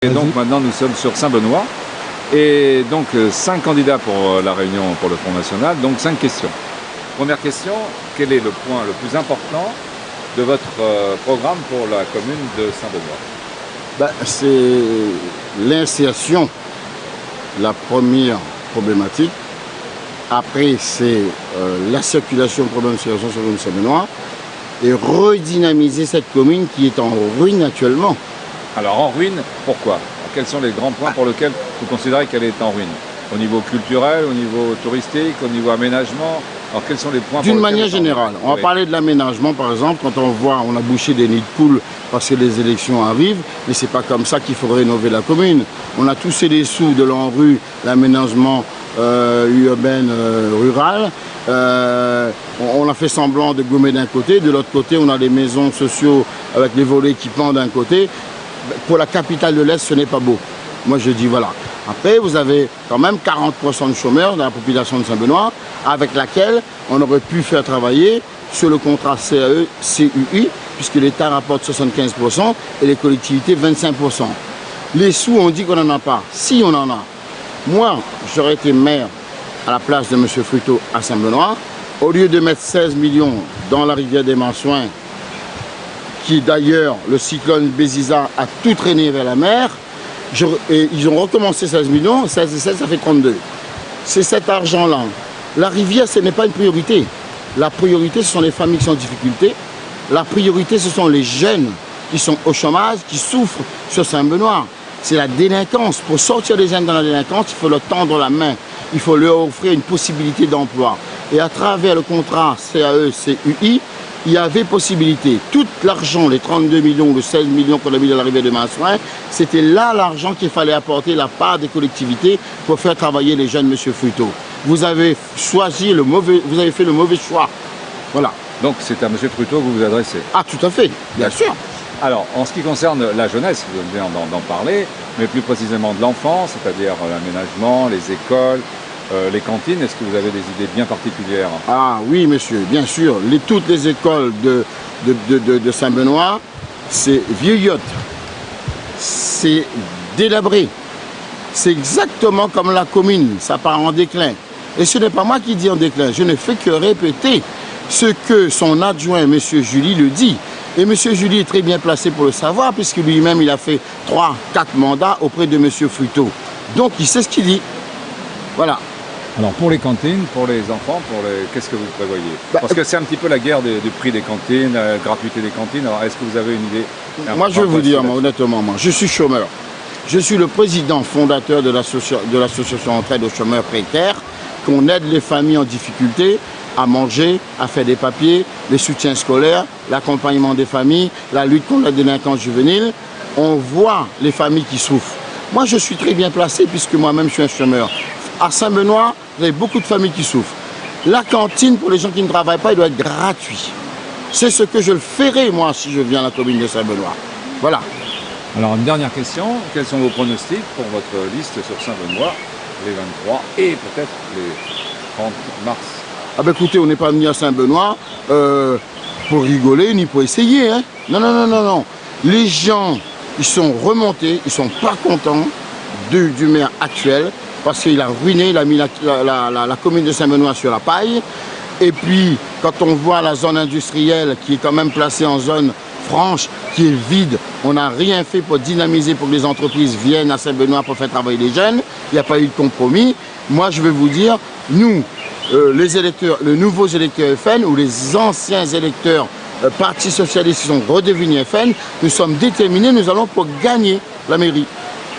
Et donc maintenant nous sommes sur Saint-Benoît et donc 5 candidats pour la réunion pour le Front National, donc 5 questions. Première question, quel est le point le plus important de votre programme pour la commune de Saint-Benoît? C'est l'insertion, la première problématique. Après, c'est la circulation, le problème de circulation sur la commune de Saint-Benoît et redynamiser cette commune qui est en ruine actuellement. Alors en ruine, pourquoi? Quels sont les grands points pour lesquels vous considérez qu'elle est en ruine? Au niveau culturel, au niveau touristique, au niveau aménagement? Alors quels sont les points? D'une manière générale, on va parler de l'aménagement par exemple, quand on voit, on a bouché des nids de poules parce que les élections arrivent, mais c'est pas comme ça qu'il faut rénover la commune. On a touché les sous de l'ANRU, l'aménagement urbain rural. On a fait semblant de gommer d'un côté, de l'autre côté on a des maisons sociaux avec les volets qui pendent d'un côté. Pour la capitale de l'Est, ce n'est pas beau. Moi, je dis voilà. Après, vous avez quand même 40% de chômeurs dans la population de Saint-Benoît, avec laquelle on aurait pu faire travailler sur le contrat CAE-CUI, puisque l'État rapporte 75% et les collectivités 25%. Les sous, on dit qu'on n'en a pas. Si on en a. Moi, j'aurais été maire à la place de M. Fruteau à Saint-Benoît. Au lieu de mettre 16 millions dans la rivière des Mansouins, qui d'ailleurs, le cyclone Béziza a tout traîné vers la mer, et ils ont recommencé 16 millions, 16 et 16, ça fait 32. C'est cet argent-là. La rivière, ce n'est pas une priorité. La priorité, ce sont les familles qui sont en difficulté. La priorité, ce sont les jeunes qui sont au chômage, qui souffrent sur Saint-Benoît. C'est la délinquance. Pour sortir les jeunes dans la délinquance, il faut leur tendre la main. Il faut leur offrir une possibilité d'emploi. Et à travers le contrat CAE-CUI, il y avait possibilité. Tout l'argent, les 32 millions, les 16 millions qu'on a mis dans la rivière de Mansouin, c'était là l'argent qu'il fallait apporter, la part des collectivités pour faire travailler les jeunes, M. Fruteau. Vous avez choisi le mauvais, vous avez fait le mauvais choix. Voilà. Donc c'est à M. Fruteau que vous vous adressez? Ah, tout à fait, bien sûr. Alors, en ce qui concerne la jeunesse, vous venez d'en parler, mais plus précisément de l'enfance, c'est-à-dire l'aménagement, les écoles, les cantines, est-ce que vous avez des idées bien particulières? Ah oui, monsieur, bien sûr. Toutes les écoles de Saint-Benoît, c'est vieillotte, c'est délabré. C'est exactement comme la commune, ça part en déclin. Et ce n'est pas moi qui dis en déclin, je ne fais que répéter ce que son adjoint, M. Julie, le dit. Et M. Julie est très bien placé pour le savoir, puisque lui-même, il a fait 3-4 mandats auprès de M. Fruteau. Donc, il sait ce qu'il dit. Voilà. Alors pour les cantines, pour les enfants, qu'est-ce que vous prévoyez? Parce que c'est un petit peu la guerre du prix des cantines, la gratuité des cantines. Alors est-ce que vous avez une idée? Moi je vais vous dire, honnêtement, je suis chômeur. Je suis le président fondateur de l'association Entraide aux chômeurs précaires, qu'on aide les familles en difficulté à manger, à faire des papiers, les soutiens scolaires, l'accompagnement des familles, la lutte contre la délinquance juvénile. On voit les familles qui souffrent. Moi je suis très bien placé puisque moi-même je suis un chômeur. À Saint-Benoît, vous avez beaucoup de familles qui souffrent. La cantine, pour les gens qui ne travaillent pas, il doit être gratuit. C'est ce que je le ferai, moi, si je viens à la commune de Saint-Benoît. Voilà. Alors, une dernière question. Quels sont vos pronostics pour votre liste sur Saint-Benoît, les 23 et peut-être les 30 mars? Ah ben écoutez, on n'est pas venu à Saint-Benoît pour rigoler ni pour essayer. Hein. Non, non, non, non, non. Les gens, ils sont remontés, ils ne sont pas contents du maire actuel. Parce qu'il a ruiné, il a mis la commune de Saint-Benoît sur la paille. Et puis, quand on voit la zone industrielle qui est quand même placée en zone franche, qui est vide, on n'a rien fait pour dynamiser, pour que les entreprises viennent à Saint-Benoît pour faire travailler les jeunes. Il n'y a pas eu de compromis. Moi, je vais vous dire, nous, les électeurs, les nouveaux électeurs FN ou les anciens électeurs Parti Socialiste qui sont redevenus FN, nous sommes déterminés, nous allons pour gagner la mairie.